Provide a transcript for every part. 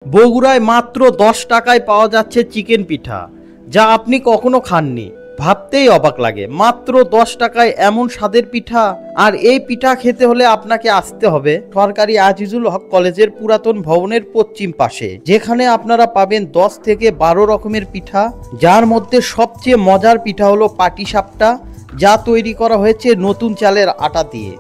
বগুড়ায় মাত্র 10 টাকায় পাওয়া যাচ্ছে চিকেন পিঠা, যা আপনি কখনো খাননি। ভাবতেই অবাক লাগে, মাত্র 10 টাকায় এমন স্বাদের পিঠা। আর এই পিঠা খেতে হলে আপনাকে আসতে হবে সরকারি আজিজুল হক কলেজের পুরাতন ভবনের পশ্চিম পাশে, যেখানে আপনারা পাবেন 10 থেকে 12 রকমের পিঠা। যার মধ্যে সবচেয়ে মজার পিঠা হলো পাটিসাপটা, যা তৈরি করা হয়েছে নতুন চালের আটা দিয়ে।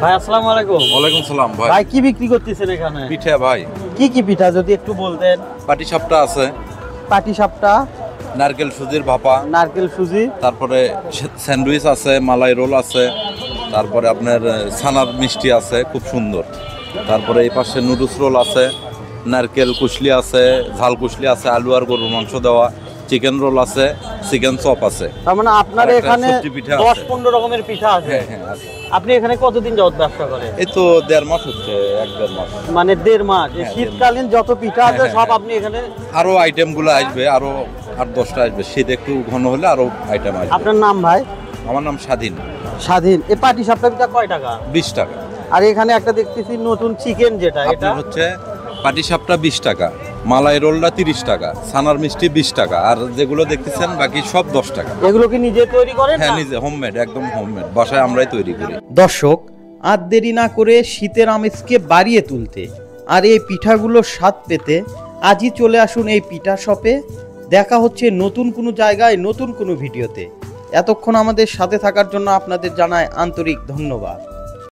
ভাই আসসালামু আলাইকুম। ওয়ালাইকুম সালাম ভাই। ভাই কি বিক্রি করতেছেন এখানে? পিঠা ভাই। কি কি পিঠা যদি একটু বলতেন? পাটিসাপটা আছে, পাটিসাপটা, নারকেল সুজির ভাপা, নারকেল সুজি, তারপরে স্যান্ডউইচ আছে, মালাই রোল আছে, তারপরে আপনার ছানার মিষ্টি আছে খুব সুন্দর, তারপরে এই পাশে নুডলস রোল আছে, নারকেল কুশলি আছে, ঝাল কুশলি আছে, আলু আর গরুর মাংস দেওয়া, চিকেন রোল আছে, চিকেন চপ আছে। তার মানে আপনার আর একটা এখানে সবজি পিঠা আছে। 10-15 রকমের পিঠা আছে। হ্যাঁ হ্যাঁ আছে। আপনি এখানে কতদিন যাবত ব্যবসা করেন? এই তো 1.5 মাস হচ্ছে, 1-1.5 মাস। মানে 1.5 মাস। এই হ্যাঁ, শীতকালীন যত পিঠা আছে হ্যাঁ, সব হ্যাঁ। আপনি এখানে। আরো আইটেম গুলো আসবে, আরো 8-10টা আসবে, শীত একটু ঘন হলে আরো আইটেম আসবে। আপনার নাম ভাই? আমার নাম স্বাধীন। স্বাধীন। এই পাটিসাপটা পিঠা কয় টাকা? 20 টাকা। আর এখানে একটা দেখতেছি নতুন চিকেন, যেটা এটা আপনার হচ্ছে পাটিসাপটা 20 টাকা, মালাই রোলটা 30 টাকা, ছানার মিষ্টি 20 টাকা, আর যেগুলো দেখতেছেন বাকি সব 10 টাকা। এগুলো কি নিজে তৈরি করেন? হ্যাঁ নিজে, হোমমেড, একদম হোমমেড, বাসায় আমরাই তৈরি করি। দর্শক, আর দেরি না করে শীতের আমেজকে বাড়িয়ে তুলতে আর এই পিঠাগুলোর স্বাদ পেতে আজই চলে আসুন এই পিঠা শপে। দেখা হচ্ছে নতুন কোনো জায়গায়, নতুন কোনো ভিডিওতে। এতক্ষণ আমাদের সাথে থাকার জন্য আপনাদের জানাই আন্তরিক ধন্যবাদ।